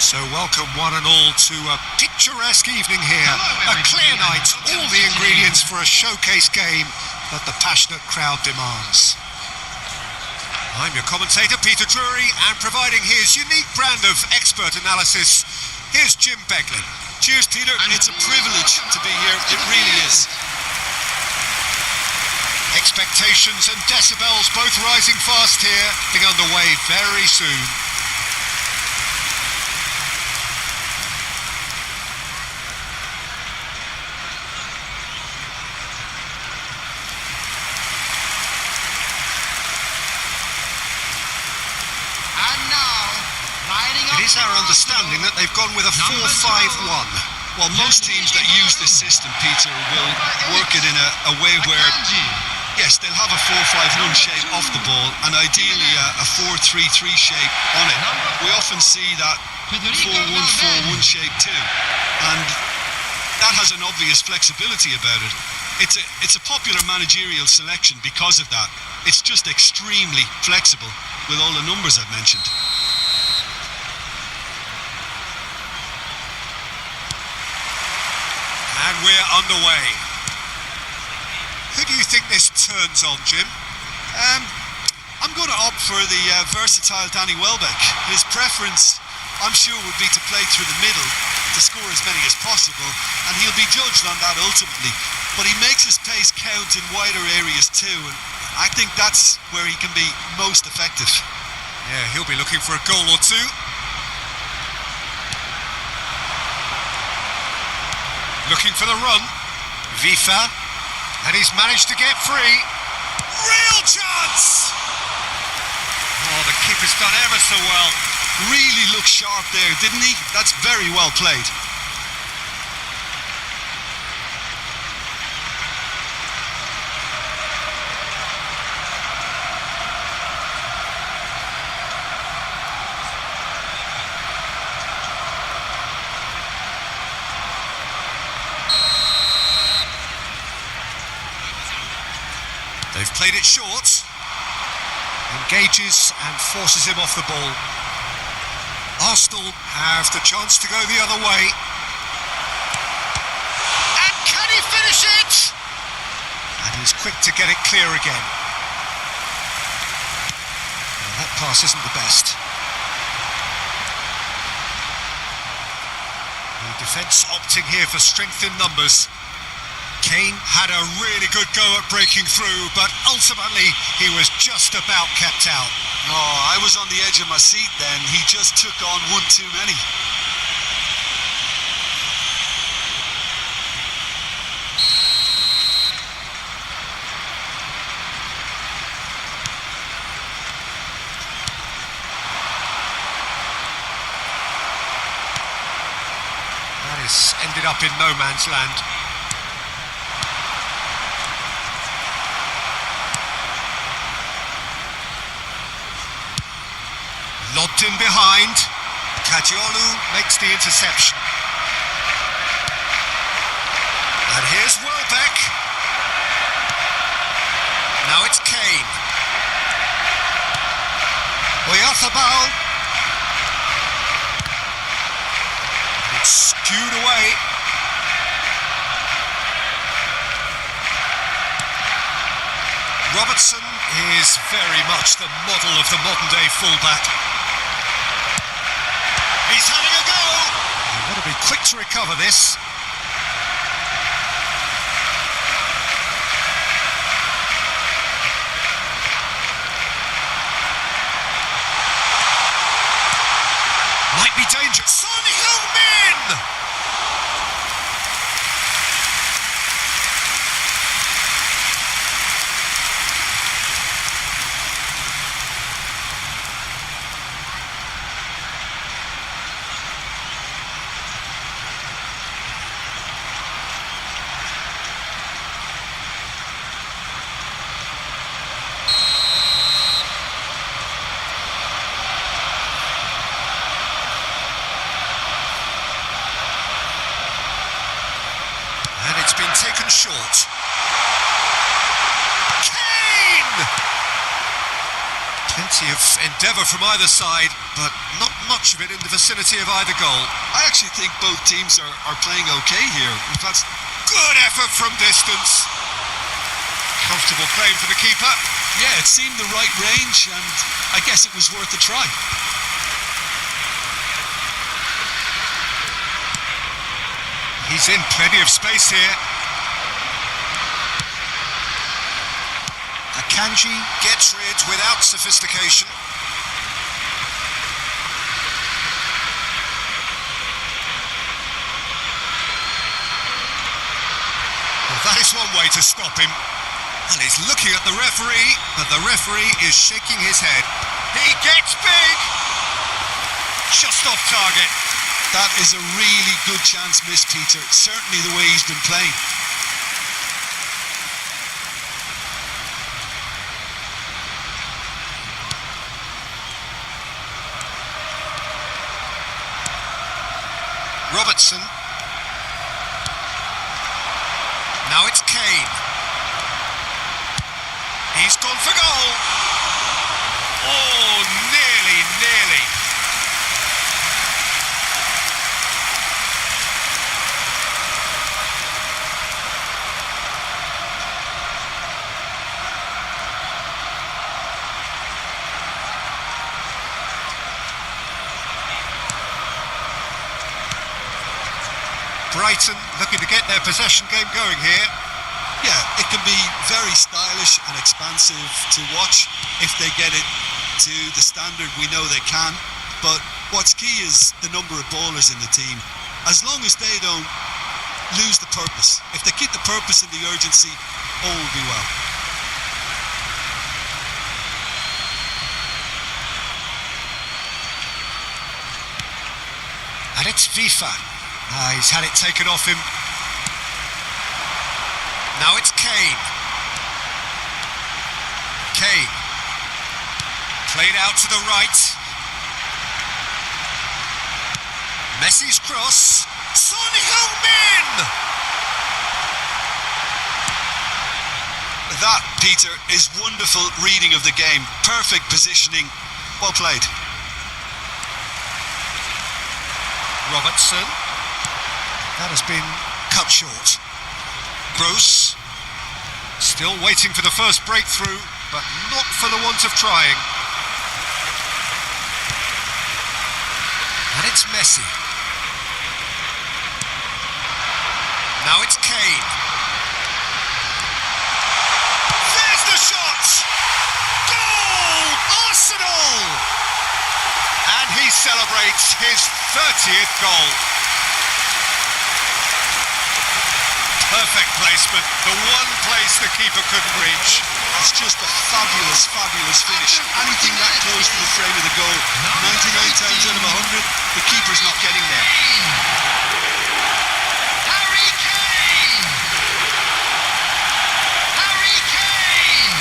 So welcome one and all to a picturesque evening here, a clear night, all the ingredients for a showcase game that the passionate crowd demands. I'm your commentator Peter Drury, and providing his unique brand of expert analysis, here's Jim Beglin. Cheers Peter, it's a privilege to be here, it really is. Expectations and decibels both rising fast here, being underway very soon. It is our understanding that they've gone with a 4-5-1. Well, most teams that use this system, Peter, will work it in a way where, yes, they'll have a 4-5-1 shape off the ball and ideally a 4-3-3 shape on it. We often see that 4-1-4-1 shape too, and that has an obvious flexibility about it. It's a popular managerial selection because of that. It's just extremely flexible with all the numbers I've mentioned. And we're underway. Who do you think this turns on, Jim? I'm going to opt for the versatile Danny Welbeck. His preference, I'm sure, would be to play through the middle to score as many as possible, and he'll be judged on that ultimately. But he makes his pace count in wider areas too, and I think that's where he can be most effective. Yeah, he'll be looking for a goal or two. Looking for the run, Vifa, and he's managed to get free. Real chance! Oh, the keeper's done ever so well. Really looked sharp there, didn't he? That's very well played. They've played it short, engages and forces him off the ball. Arsenal have the chance to go the other way. And can he finish it? And he's quick to get it clear again. Well, that pass isn't the best. The defence opting here for strength in numbers. Kane had a really good go at breaking through, but ultimately he was just about kept out. Oh, I was on the edge of my seat then. He just took on one too many. That has ended up in no man's land. Lobbed in behind. Kajiolu makes the interception. And here's Welbeck. Now it's Kane. Oyarzábal. It's skewed away. Robertson is very much the model of the modern-day fullback. He's having a go! You've got to be quick to recover this. Might be dangerous. Son Heung-min! It's been taken short. Kane! Plenty of endeavour from either side, but not much of it in the vicinity of either goal. I actually think both teams are playing okay here. In fact, good effort from distance. Comfortable claim for the keeper. yeah, it seemed the right range, and I guess it was worth a try. He's in plenty of space here. Akanji gets rid without sophistication. Well, that is one way to stop him. And he's looking at the referee, but the referee is shaking his head. He gets big! Just off target. That is a really good chance missed, Peter. Certainly the way he's been playing. Robertson. Now it's Kane. He's gone for goal. Oh, nearly. Brighton looking to get their possession game going here. Yeah, it can be very stylish and expansive to watch if they get it to the standard we know they can. But what's key is the number of ballers in the team. As long as they don't lose the purpose, if they keep the purpose and the urgency, all will be well. And it's FIFA. He's had it taken off him. Now it's Kane. Kane. Played out to the right. Messi's cross. Son Heung-min! That, Peter, is wonderful reading of the game. Perfect positioning. Well played. Robertson. That has been cut short. Gross. Still waiting for the first breakthrough, but not for the want of trying. And it's Messi. Now it's Kane. There's the shot! Goal! Arsenal! And he celebrates his 30th goal. Perfect placement, the one place the keeper couldn't reach. That's just a fabulous finish. Anything that close to the frame of the goal, 99 times out of 100, the keeper's not getting there. Harry Kane! Harry Kane!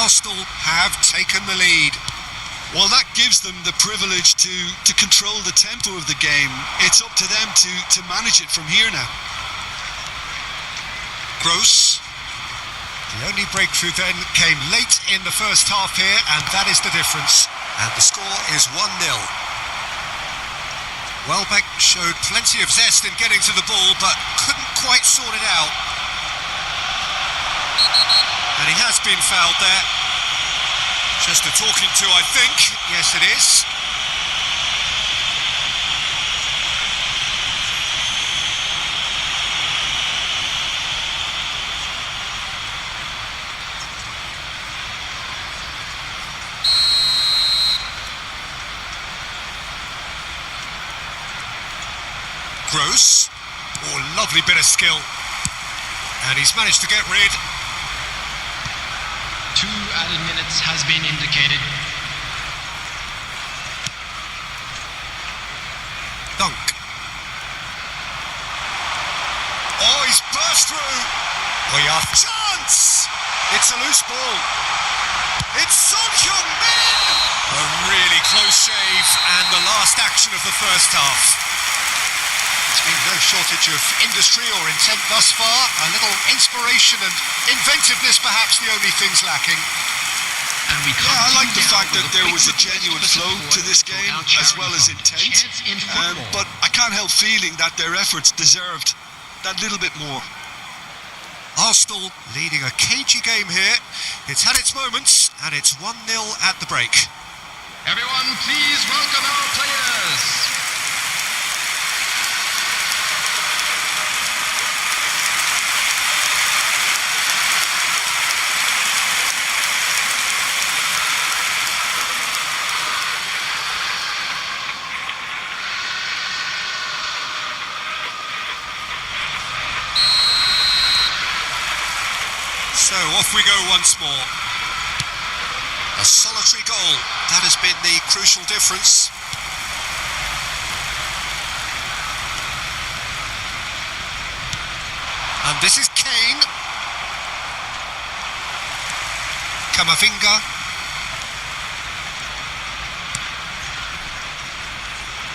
Arsenal have taken the lead. Well, that gives them the privilege to control the tempo of the game. It's up to them to manage it from here now. Gross. The only breakthrough then came late in the first half here, and that is the difference. And the score is 1-0. Welbeck showed plenty of zest in getting to the ball, but couldn't quite sort it out. And he has been fouled there. Just a talking to, I think. Yes, it is. Gross. Oh, lovely bit of skill. And he's managed to get rid. 2 added minutes has been indicated. Chance! It's a loose ball. It's Son Heung-min! A really close shave and the last action of the first half. There's been no shortage of industry or intent thus far. A little inspiration and inventiveness perhaps the only things lacking. Yeah, I like the fact that there was a genuine flow to this game as well as intent. But I can't help feeling that their efforts deserved that little bit more. Arsenal leading a cagey game here. It's had its moments, and it's 1-0 at the break. Everyone, please welcome our players. So off we go once more. A solitary goal, that has been the crucial difference. And this is Kane. Kamavinga.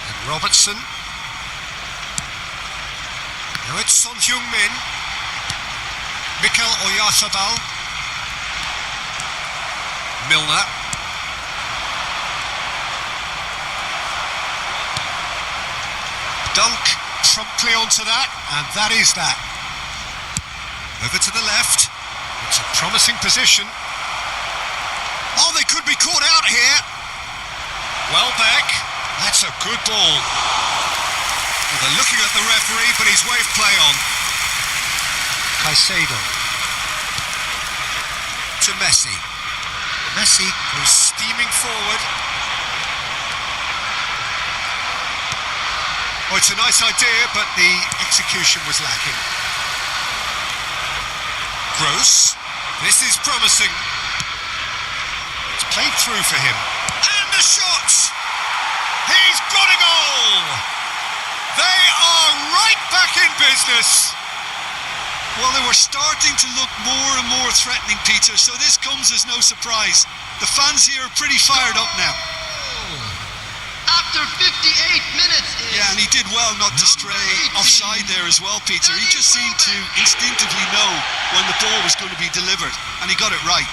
And Robertson. Now it's Son Heung-min. Mikel Oyarzabal. Milner. Dunk promptly onto that, and that is that. Over to the left. It's a promising position. Oh, they could be caught out here. Welbeck. That's a good ball. Well, they're looking at the referee, but he's waved play on. Caicedo to Messi. Messi goes steaming forward. Oh, it's a nice idea, but the execution was lacking. Gross. This is promising. It's played through for him. And the shot! He's got a goal! They are right back in business. Well, they were starting to look more and more threatening, Peter, so this comes as no surprise. The fans here are pretty fired up now. After 58 minutes. Yeah, and he did well not to stray offside there as well, Peter. He just seemed to instinctively know when the ball was going to be delivered, and he got it right.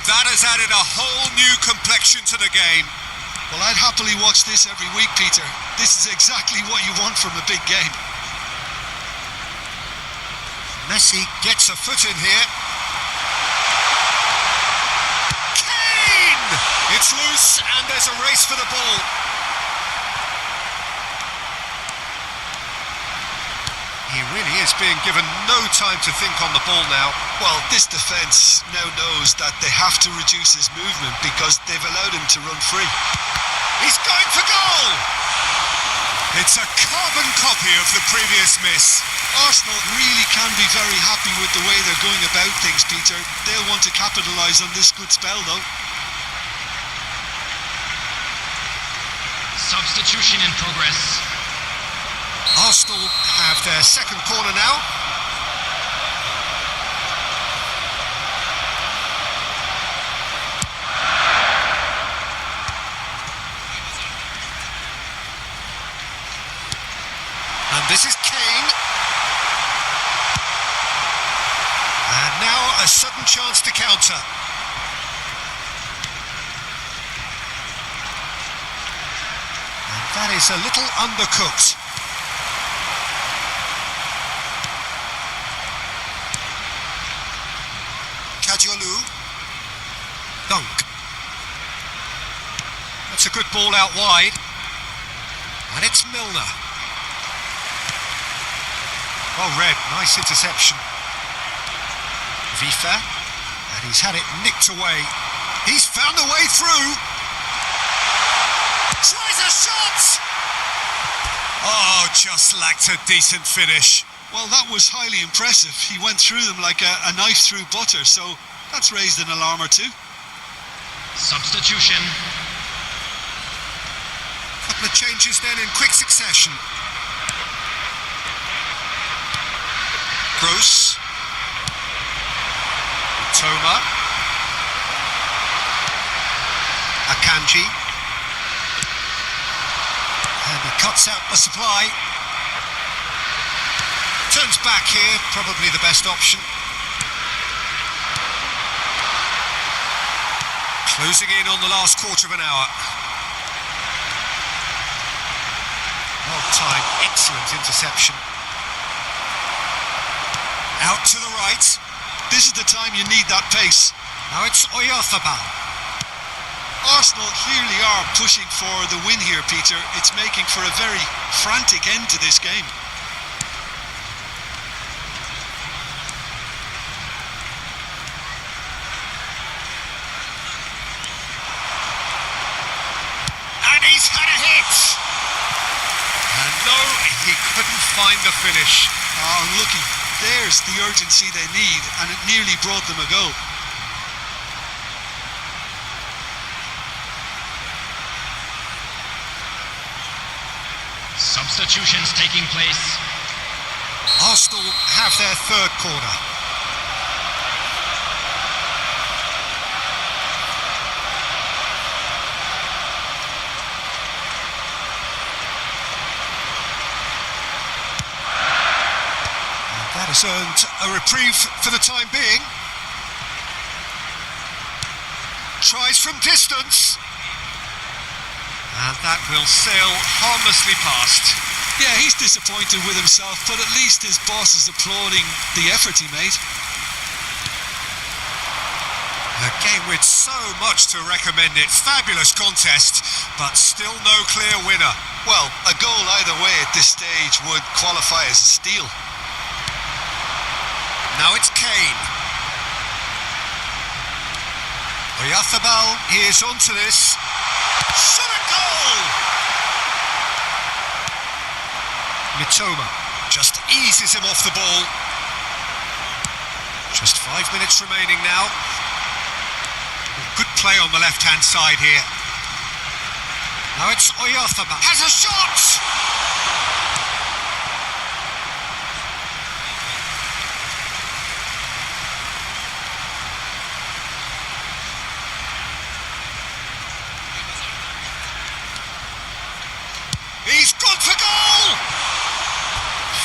That has added a whole new complexion to the game. Well, I'd happily watch this every week, Peter. This is exactly what you want from a big game. Messi gets a foot in here. Kane! It's loose and there's a race for the ball. He really is being given no time to think on the ball now. Well, this defence now knows that they have to reduce his movement because they've allowed him to run free. He's going for goal! It's a carbon copy of the previous miss. Arsenal really can be very happy with the way they're going about things, Peter. They'll want to capitalise on this good spell, though. Substitution in progress. Arsenal have their second corner now. And this is Kane. And now a sudden chance to counter. And that is a little undercooked. Dunk. That's a good ball out wide. And it's Milner. Well read, nice interception. Vifa. And he's had it nicked away. He's found a way through. Tries a shot! Oh, just lacked a decent finish. Well, that was highly impressive. He went through them like a knife through butter, so that's raised an alarm or two. Substitution. Couple of changes then in quick succession. Gross. Toma. Akanji. And he cuts out the supply. Turns back here, probably the best option. Closing in on the last quarter of an hour. Well timed, excellent interception. Out to the right. This is the time you need that pace. Now it's Oyarzabal. Arsenal clearly are pushing for the win here, Peter. It's making for a very frantic end to this game. And he's had a hit! And no, he couldn't find the finish. Oh, unlucky. There's the urgency they need, and it nearly brought them a goal. Substitutions taking place. Arsenal have their third corner. That has earned a reprieve for the time being. Tries from distance. And that will sail harmlessly past. Yeah, he's disappointed with himself, but at least his boss is applauding the effort he made. A game with so much to recommend it. Fabulous contest, but still no clear winner. Well, a goal either way at this stage would qualify as a steal. Now it's Kane. Oyarzabal is onto this. Shot a goal! Mitoma just eases him off the ball. Just 5 minutes remaining now. Good play on the left-hand side here. Now it's Oyarzabal. Has a shot! He's gone for goal!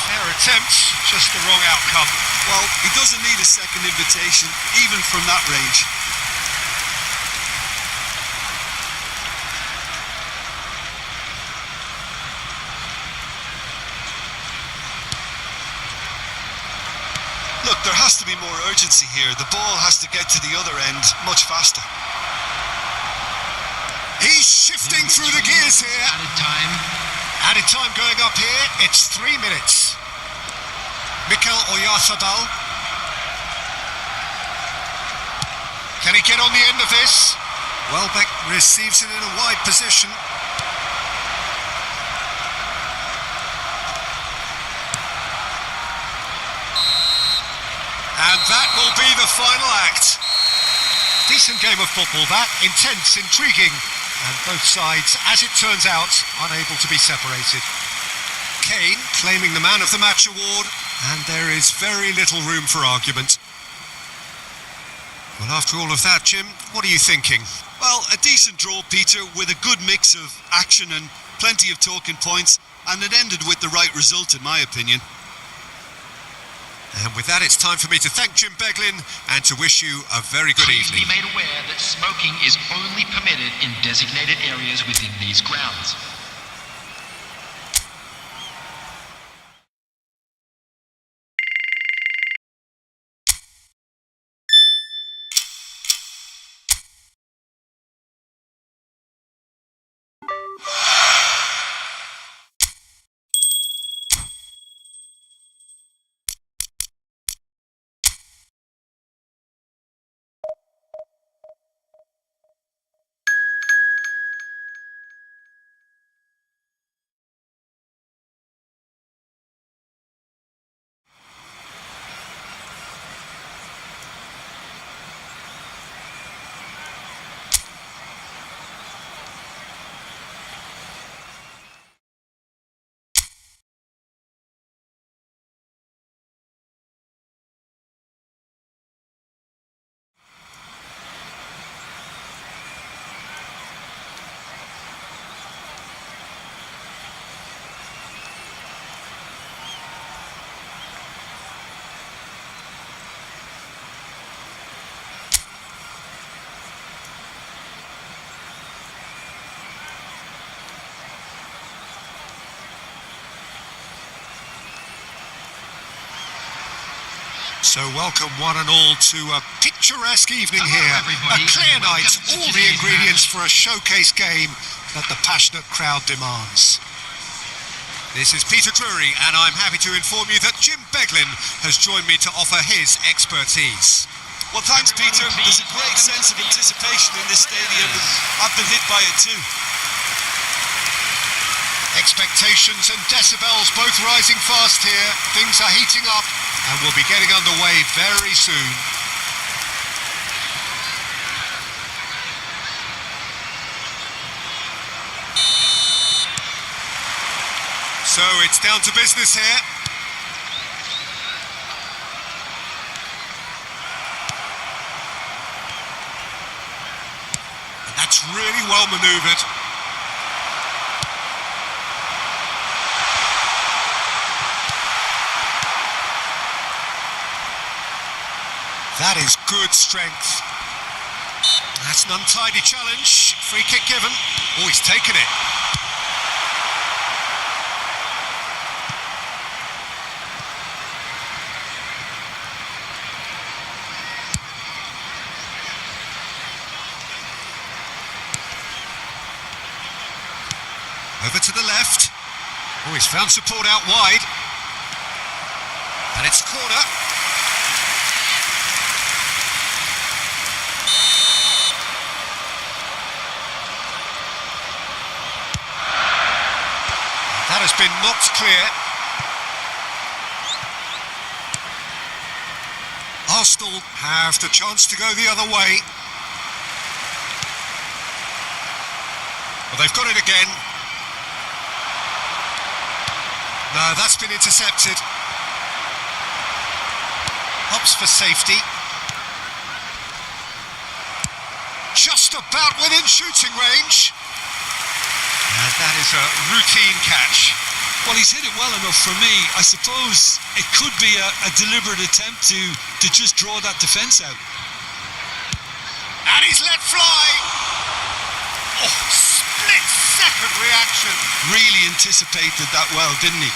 Fair attempt, just the wrong outcome. Well, he doesn't need a second invitation, even from that range. Look, there has to be more urgency here. The ball has to get to the other end much faster. He's shifting through the gears here. Added time. Added time going up here, it's 3 minutes. Mikel Oyarzabal. Can he get on the end of this? Welbeck receives it in a wide position. And that will be the final act. Decent game of football that, intense, intriguing. And both sides, as it turns out, unable to be separated. Kane claiming the Man of the Match award, and there is very little room for argument. Well, after all of that, Jim, what are you thinking? Well, a decent draw, Peter, with a good mix of action and plenty of talking points, and it ended with the right result, in my opinion. And with that, it's time for me to thank Jim Beglin and to wish you a very good Please evening. be made aware that smoking is only permitted in designated areas within these grounds. So welcome one and all to a picturesque evening here. A clear night, all the ingredients for a showcase game that the passionate crowd demands. This is Peter Drury, and I'm happy to inform you that Jim Beglin has joined me to offer his expertise. Well, thanks, Peter. There's a great sense of anticipation in this stadium, and I've been hit by it too. Expectations and decibels both rising fast here. Things are heating up and we'll be getting underway very soon. So it's down to business here. And that's really well manoeuvred. That is good strength. That's an untidy challenge. Free kick given. Oh, he's taken it. Over to the left. Oh, he's found support out wide. And it's corner. That has been knocked clear. Arsenal have the chance to go the other way. Well, they've got it again. No, that's been intercepted. Hops for safety. Just about within shooting range. And that is a routine catch. Well, he's hit it well enough for me. I suppose it could be a deliberate attempt to just draw that defence out. And he's let fly. Oh, split-second reaction. Really anticipated that well, didn't he?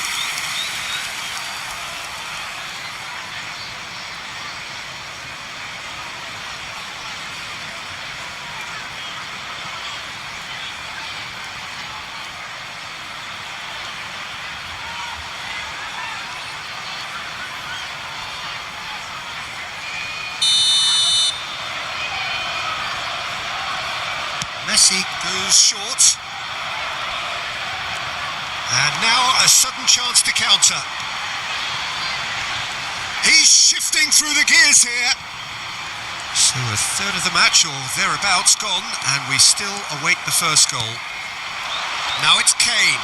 Messi goes short. And now a sudden chance to counter. He's shifting through the gears here. So a third of the match or thereabouts gone, and we still await the first goal. Now it's Kane.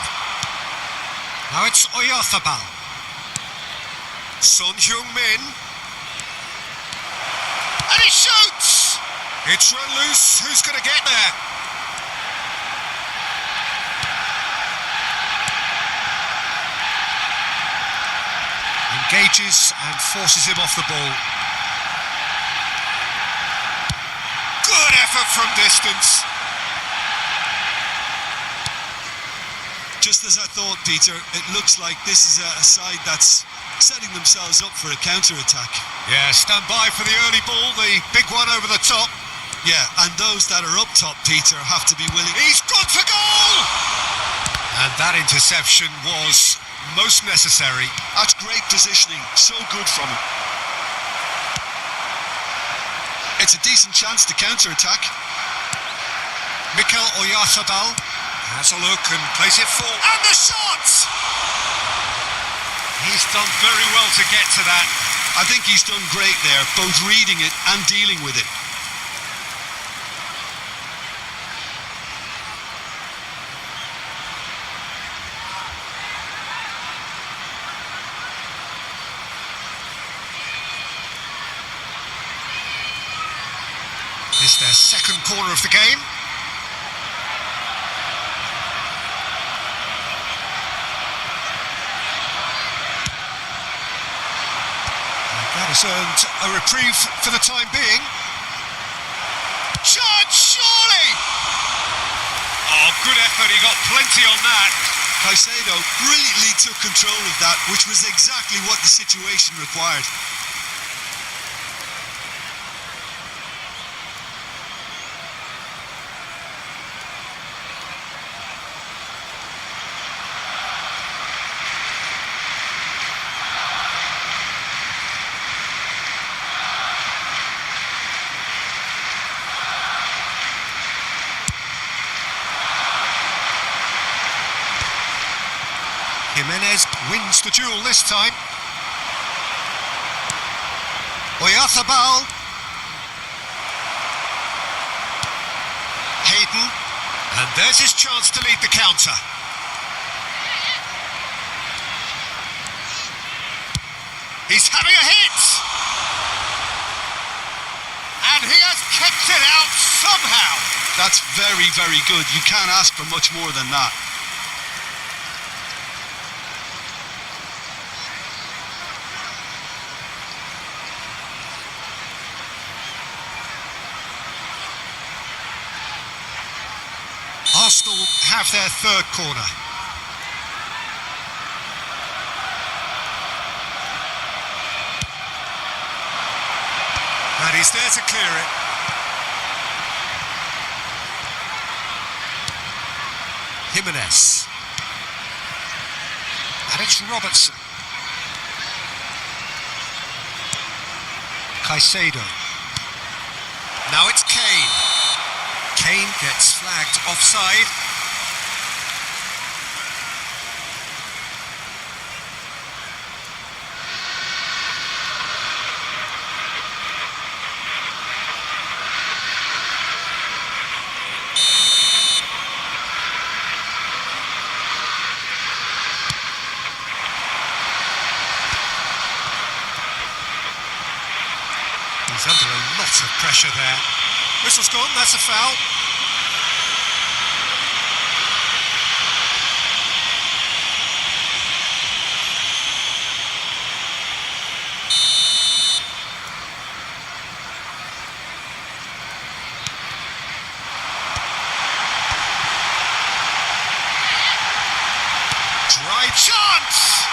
Now it's Oyarzabal. Son Heung-min. And he shoots! It's run loose. Who's going to get there? Engages and forces him off the ball. Good effort from distance. Just as I thought, Peter, it looks like this is a side that's setting themselves up for a counter-attack. Yeah, stand by for the early ball, the big one over the top. Yeah, and those that are up top, Peter, have to be willing. He's gone for goal! And that interception was most necessary. That's great positioning, so good from him. It's a decent chance to counter-attack. Mikel Oyarzabal has a look and plays it forward. And the shot! He's done very well to get to that. I think he's done great there, both reading it and dealing with it. It's their second corner of the game. And that has earned a reprieve for the time being. Shot, surely! Oh, good effort, he got plenty on that. Caicedo brilliantly took control of that, which was exactly what the situation required. Jimenez wins the duel this time. Oyarzabal. Hayden. And there's his chance to lead the counter. He's having a hit! And he has kept it out somehow. That's very, very good. You can't ask for much more than that. Arsenal have their third corner. And he's there to clear it. Jimenez. And it's Robertson. Caicedo. Now it's Kane. Kane gets flagged offside. He's under a lot of pressure there. Whistle's gone, that's a foul. Dry chance!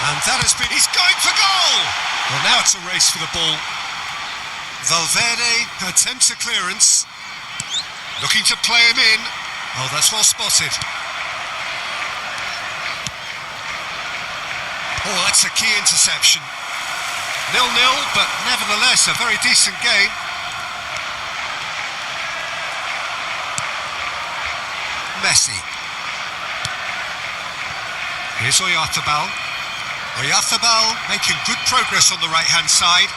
And that has been... He's going for goal! Well, now it's a race for the ball. Valverde attempts a clearance. Looking to play him in. Oh, that's well spotted. Oh, that's a key interception. 0-0, but nevertheless a very decent game. Messi. Here's Oyarzabal. Oyarzabal making good progress on the right-hand side.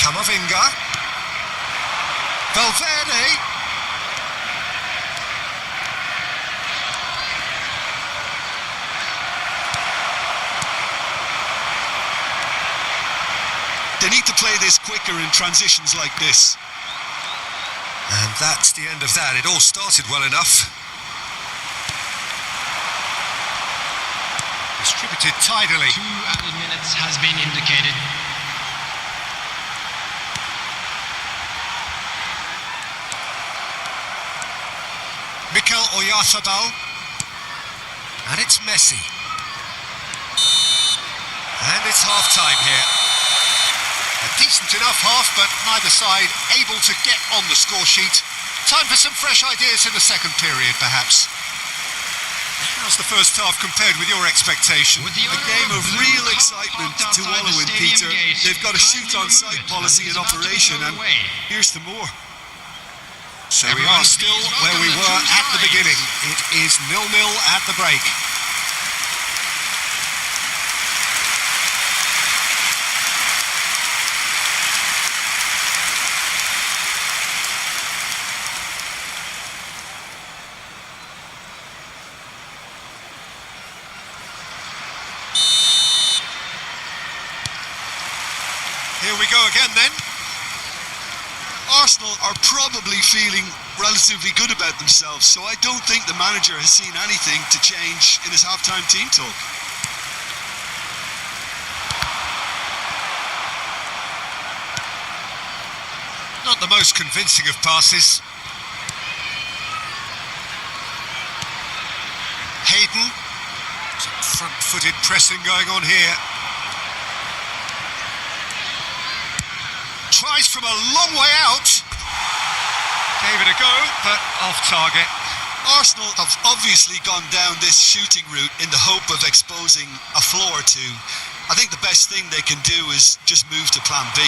Camavinga. Valverde. They need to play this quicker in transitions like this. And that's the end of that. It all started well enough. Distributed tidily. 2 added minutes has been indicated. Mikel Oyarzabal. And it's Messi. And it's half-time here. A decent enough half, but neither side able to get on the score sheet. Time for some fresh ideas in the second period, perhaps. How's the first half compared with your expectation? A game of real excitement to wallow in, Peter. They've got a shoot-on-sight policy in operation, and here's the more. So we are still where we were at the beginning. It is 0-0 at the break. Here we go again then. Arsenal are probably feeling relatively good about themselves, so I don't think the manager has seen anything to change in his half-time team talk. Not the most convincing of passes. Hayden. Some front-footed pressing going on here. Tries from a long way out. Gave it a go, but off target. Arsenal have obviously gone down this shooting route in the hope of exposing a flaw or two. I think the best thing they can do is just move to plan B.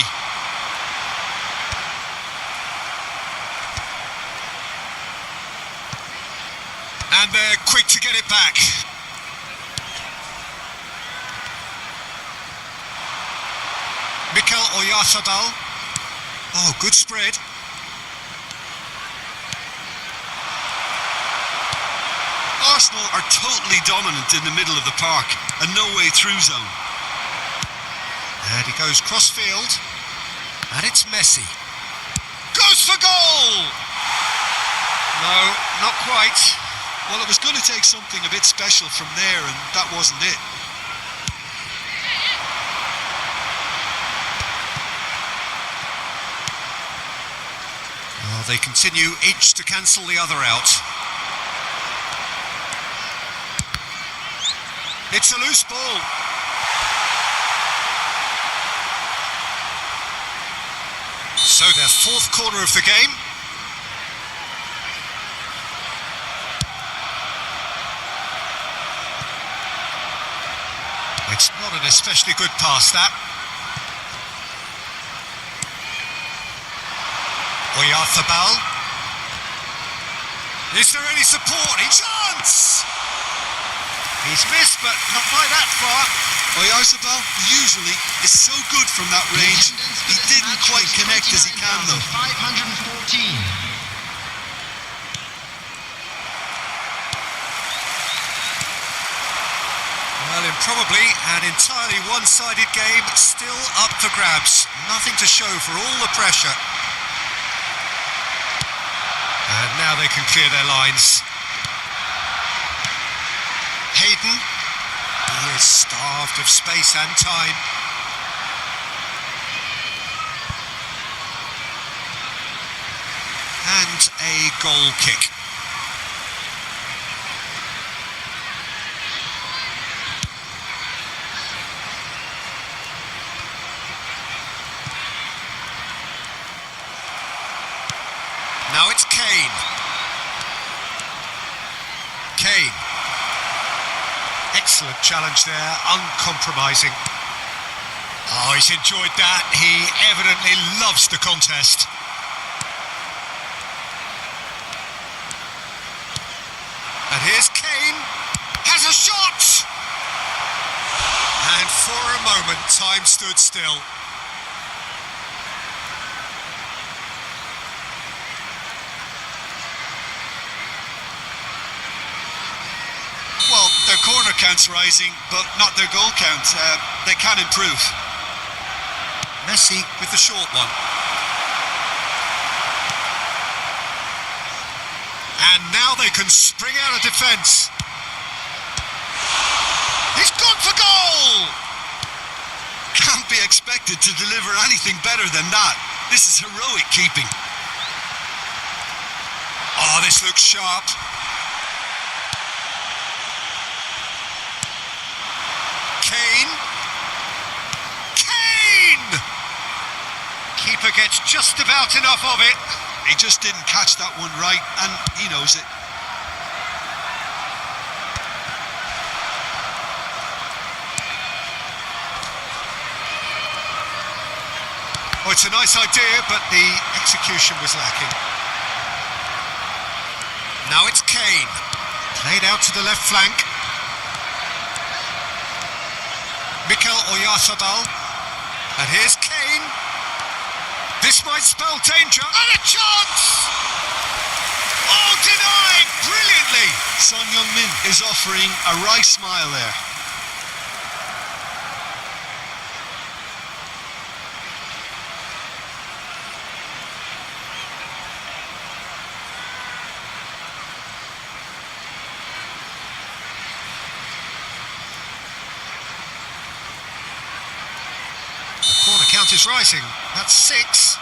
And they're quick to get it back. Oyarzabal. Oh, good spread. Arsenal are totally dominant in the middle of the park, a no-way through zone. And he goes cross-field. And it's Messi. Goes for goal! No, not quite. Well, it was going to take something a bit special from there, and that wasn't it. Oh, they continue each to cancel the other out. It's a loose ball. So their fourth corner of the game. It's not an especially good pass, that. Oyarzabal. Is there any support? Chance! He's missed, but not by that far. Oyarzabal usually is so good from that range. He didn't quite connect as he can, though. 514. Well, in probably an entirely one-sided game, still up for grabs. Nothing to show for all the pressure. And now they can clear their lines. Hayden, he is starved of space and time. And a goal kick. Now it's Kane. Kane. Excellent challenge there, uncompromising. Oh, he's enjoyed that. He evidently loves the contest. And here's Kane. Has a shot! And for a moment, time stood still. Well, their corner count's rising, but not their goal count. They can improve. Messi with the short one. And now they can spring out of defence. He's gone for goal! Can't be expected to deliver anything better than that. This is heroic keeping. Oh, this looks sharp. Kane. Kane! Keeper gets just about enough of it. He just didn't catch that one right, and he knows it. Oh, it's a nice idea, but the execution was lacking. Now it's Kane. Played out to the left flank. Mikel Oyarzabal. And here's Kane. This might spell danger. And a chance! Oh, denied brilliantly. Son Heung-min is offering a wry smile there. The corner count is rising. That's 6.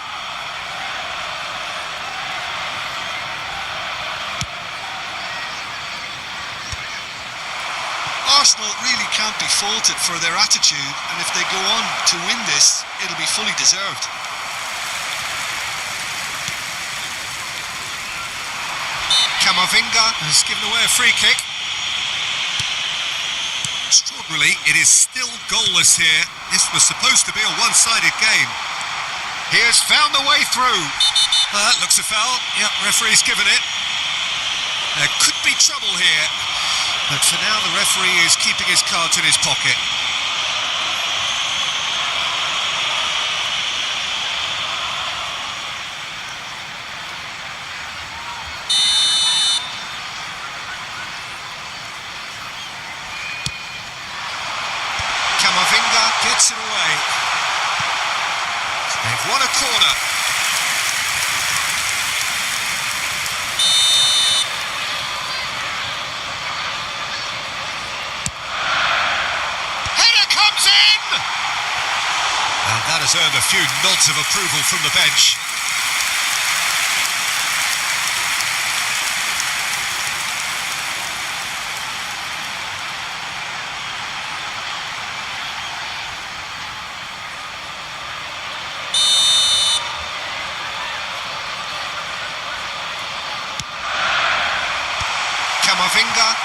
Arsenal really can't be faulted for their attitude, and if they go on to win this, it'll be fully deserved. Camavinga has given away a free kick. Extraordinarily, it is still goalless here. This was supposed to be a one-sided game. He has found the way through. That looks a foul. Yep, referee's given it. There could be trouble here. But for now, the referee is keeping his cards in his pocket. corner. Header comes in! And that has earned a few nods of approval from the bench.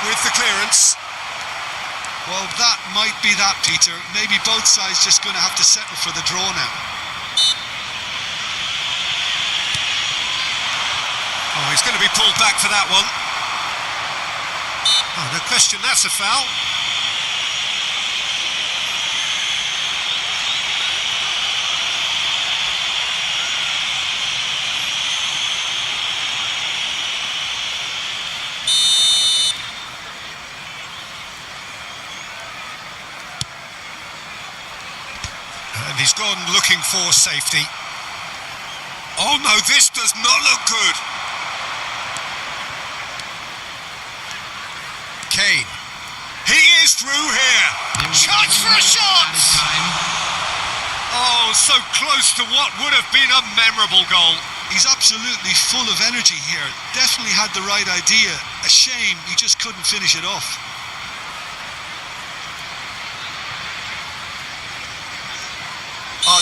With the clearance. Well, that might be that, Peter. Maybe both sides just going to have to settle for the draw now. Oh, he's going to be pulled back for that one. Oh, no question, that's a foul. And he's gone looking for safety. Oh no, this does not look good. Kane. He is through here. Chance for a shot! Oh, so close to what would have been a memorable goal. He's absolutely full of energy here. Definitely had the right idea. A shame he just couldn't finish it off.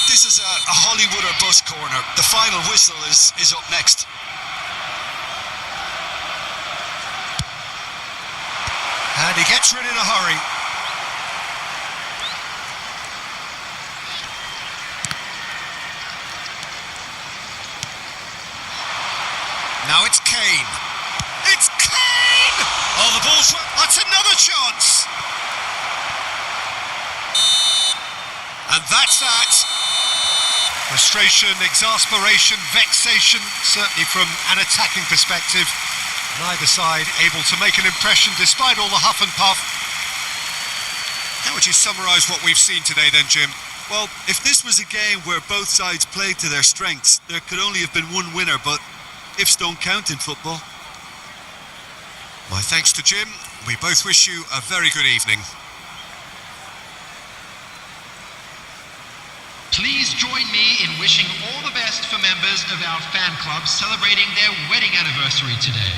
This is a Hollywood or bust corner. The final whistle is up next. And he gets rid in a hurry. Now it's Kane. It's Kane! Oh, the ball's... That's another chance! And that's that. Frustration, exasperation, vexation, certainly from an attacking perspective. Neither side able to make an impression despite all the huff and puff. How would you summarise what we've seen today then, Jim? Well, if this was a game where both sides played to their strengths, there could only have been one winner, but ifs don't count in football. My thanks to Jim. We both wish you a very good evening. Please join me in wishing all the best for members of our fan club celebrating their wedding anniversary today.